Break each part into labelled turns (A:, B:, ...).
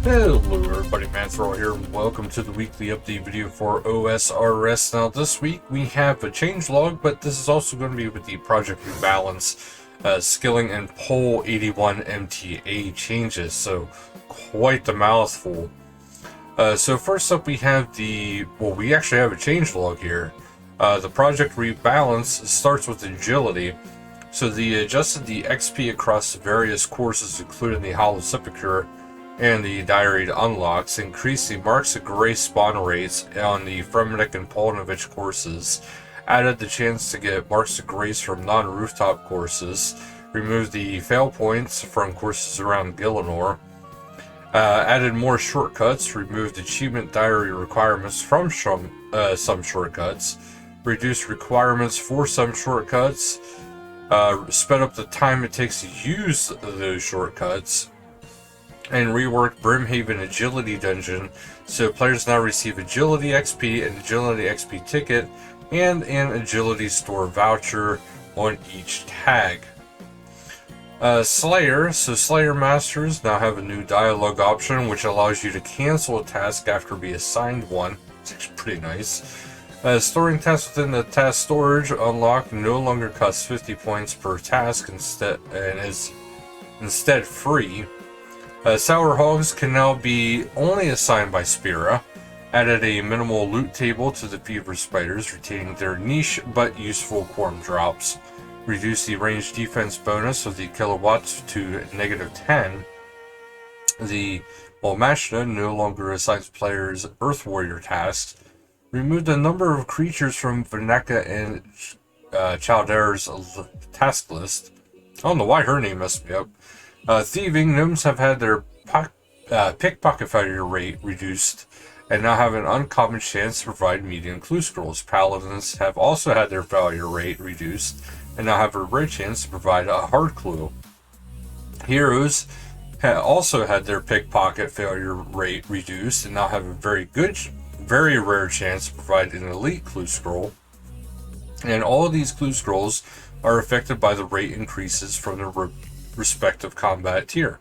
A: Hello everybody, Manithral here, and welcome to the weekly update video for OSRS. Now this week we have a changelog, but this is also going to be with the Project Rebalance skilling and poll 81 MTA changes, so quite the mouthful. So first up we have we actually have a changelog here. The Project Rebalance starts with agility. So they adjusted the XP across various courses, including the Hollow Sepulchre and the Diary unlocks, increased the Marks of Grace spawn rates on the Fremennik and Polnovich courses, added the chance to get Marks of Grace from non-rooftop courses, removed the fail points from courses around Gielinor, added more shortcuts, removed achievement diary requirements from some shortcuts, reduced requirements for some shortcuts, sped up the time it takes to use those shortcuts, and reworked Brimhaven Agility Dungeon, so players now receive Agility XP, an Agility XP ticket, and an Agility Store voucher on each tag. Slayer. So Slayer Masters now have a new dialogue option, which allows you to cancel a task after being assigned one. It's actually pretty nice. Storing tasks within the task storage unlock no longer costs 50 points per task and is instead free. Sour Hogs can now be only assigned by Spira. Added a minimal loot table to the Fever Spiders, retaining their niche but useful quorum drops. Reduced the range defense bonus of the kilowatts to -10. The Machina no longer assigns players Earth Warrior tasks. Removed a number of creatures from Verneka and Chaldera's task list. I don't know why her name messed me up. Thieving. Gnomes have had their pickpocket failure rate reduced and now have an uncommon chance to provide medium clue scrolls. Paladins have also had their failure rate reduced and now have a rare chance to provide a hard clue. Heroes also had their pickpocket failure rate reduced and now have a very rare chance to provide an elite clue scroll. And all of these clue scrolls are affected by the rate increases from the respective combat tier.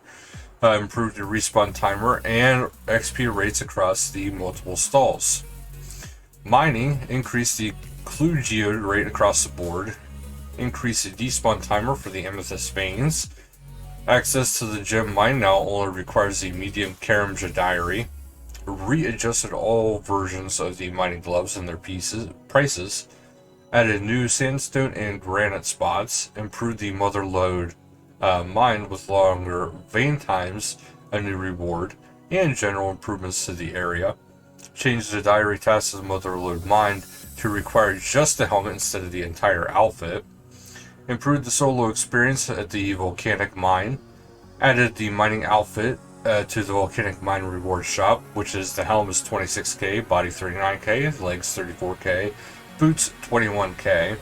A: Improved the respawn timer and XP rates across the multiple stalls. Mining increased the clue geode rate across the board. Increased the despawn timer for the amethyst veins. Access to the gem mine now only requires the medium Karamja diary. Readjusted all versions of the mining gloves and their prices. Added new sandstone and granite spots. Improved the mother lode mine with longer vein times, a new reward, and general improvements to the area. Changed the diary task of the mother lode mine to require just the helmet instead of the entire outfit. Improved the solo experience at the volcanic mine. Added the mining outfit to the volcanic mine reward shop, which is the helm is 26k, body 39k, legs 34k, boots 21k.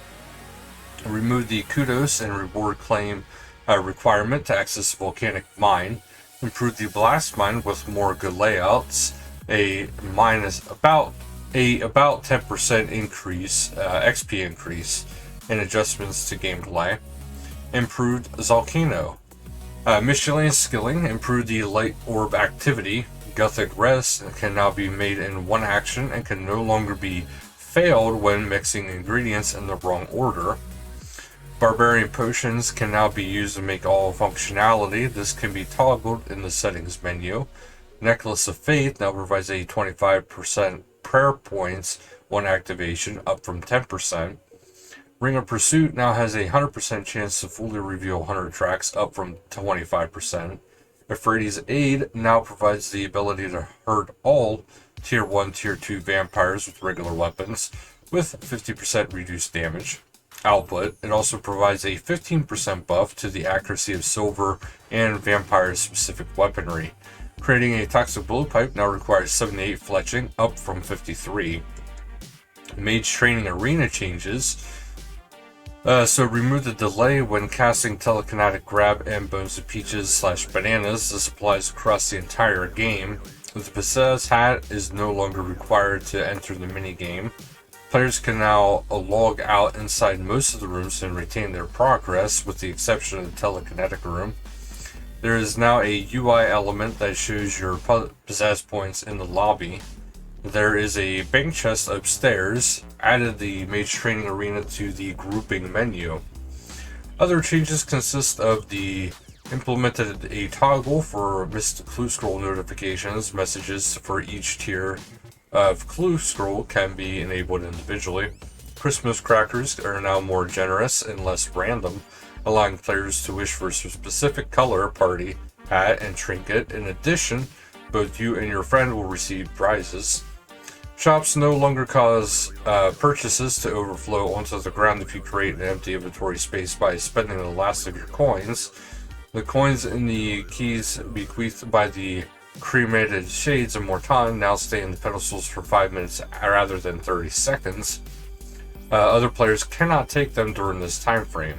A: Removed the kudos and reward claim requirement to access the volcanic mine. Improved the blast mine with more good layouts. A minus about 10% increase, XP increase, and adjustments to game delay. Improved Zalcano. Miscellaneous skilling. Improved the light orb activity. Gothic rest can now be made in one action and can no longer be failed when mixing ingredients in the wrong order. Barbarian potions can now be used to make all functionality. This can be toggled in the settings menu. Necklace of Faith now provides a 25% prayer points on activation, up from 10%. Ring of Pursuit now has a 100% chance to fully reveal 100 tracks, up from 25%. Euphrates Aid now provides the ability to hurt all Tier 1, Tier 2 vampires with regular weapons, with 50% reduced damage output. It also provides a 15% buff to the accuracy of silver and vampire specific weaponry. Creating a toxic blowpipe now requires 78 fletching, up from 53. Mage training arena changes. So remove the delay when casting telekinetic grab and bones of peaches / bananas. This applies across the entire game. The Pizzazz hat is no longer required to enter the minigame. Players can now log out inside most of the rooms and retain their progress, with the exception of the telekinetic room. There is now a UI element that shows your possess points in the lobby. There is a bank chest upstairs, added the Mage Training Arena to the grouping menu. Other changes consist of the implemented a toggle for missed clue scroll notifications. Messages for each tier of clue scroll can be enabled individually. Christmas crackers are now more generous and less random, allowing players to wish for a specific color, party, hat, and trinket. In addition, both you and your friend will receive prizes. Shops no longer cause purchases to overflow onto the ground if you create an empty inventory space by spending the last of your coins. The coins in the keys bequeathed by the cremated shades of Morton now stay in the pedestals for 5 minutes rather than 30 seconds. Other players cannot take them during this time frame.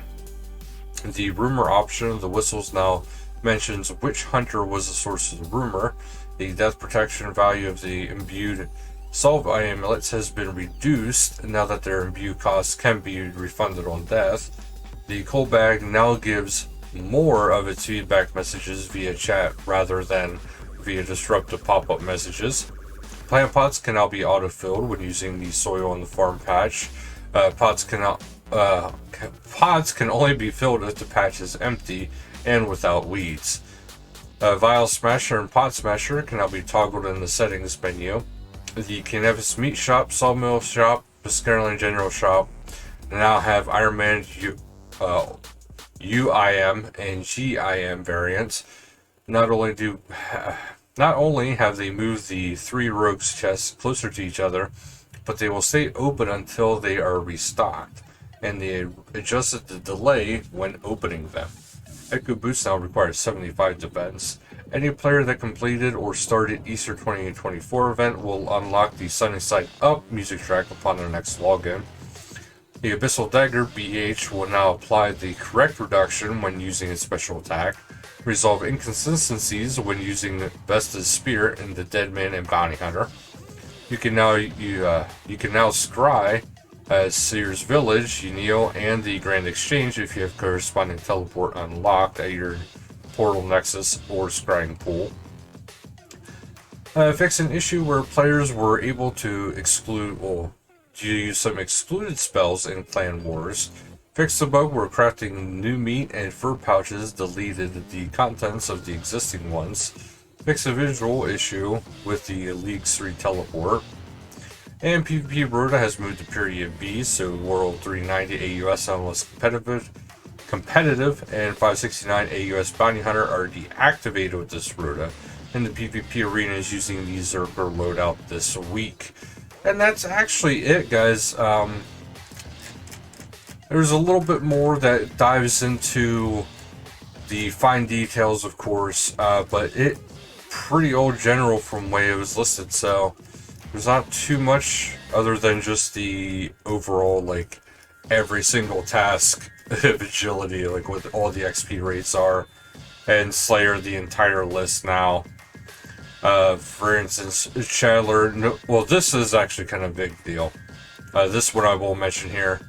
A: The rumor option of the whistles now mentions which hunter was the source of the rumor. The death protection value of the imbued solve amulets has been reduced now that their imbue costs can be refunded on death. The coal bag now gives more of its feedback messages via chat rather than via disruptive pop-up messages. Plant pots can now be auto-filled when using the soil in the farm patch. Pots can only be filled if the patch is empty and without weeds. Vial Smasher and Pot Smasher can now be toggled in the settings menu. The Cannabis Meat Shop, Sawmill Shop, Biscarrollin General Shop now have Iron Man UIM and GIM variants. Not only have they moved the three rogues chests closer to each other, but they will stay open until they are restocked, and they adjusted the delay when opening them. Echo Boost now requires 75 defense. Any player that completed or started Easter 2024 event will unlock the Sunny Side Up music track upon their next login. The Abyssal Dagger BH will now apply the correct reduction when using its special attack, resolve inconsistencies when using Vesta's Spear in the Deadman and Bounty Hunter. You can now scry as Sears Village, Unio, and the Grand Exchange if you have corresponding teleport unlocked at your Portal Nexus or Scrying Pool. Fix an issue where players were able to use some excluded spells in Clan Wars. Fix the bug where crafting new meat and fur pouches deleted the contents of the existing ones. Fix a visual issue with the League 3 teleport. And PvP Rota has moved to period B, so World 390 AUS unless competitive and 569 AUS Bounty Hunter are deactivated with this Rota. And the PvP arena is using the Zerker loadout this week. And that's actually it, guys. There's a little bit more that dives into the fine details, of course, but it pretty old general from the way it was listed, so there's not too much other than just the overall, like, every single task of agility, like what all the XP rates are, and Slayer the entire list now. For instance, Chandler, well, this is actually kind of a big deal. This one I will mention here.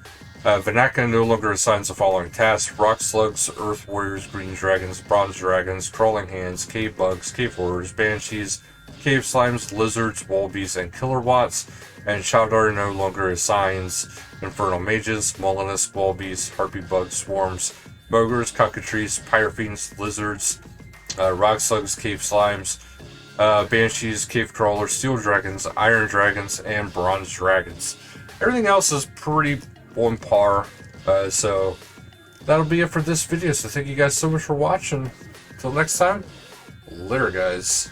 A: Vanaka no longer assigns the following tasks: Rock Slugs, Earth Warriors, Green Dragons, Bronze Dragons, Crawling Hands, Cave Bugs, Cave Horrors, Banshees, Cave Slimes, Lizards, Wallabies, and Killer Watts. And Shaldar no longer assigns Infernal Mages, Mollusk, Wallabies, Harpy Bugs, Swarms, Mogres, Cockatrices, Pyrofiends, Lizards, Rock Slugs, Cave Slimes, Banshees, Cave Crawlers, Steel Dragons, Iron Dragons, and Bronze Dragons. Everything else is pretty on par, so that'll be it for this video. So thank you guys so much for watching. Until next time, later, guys.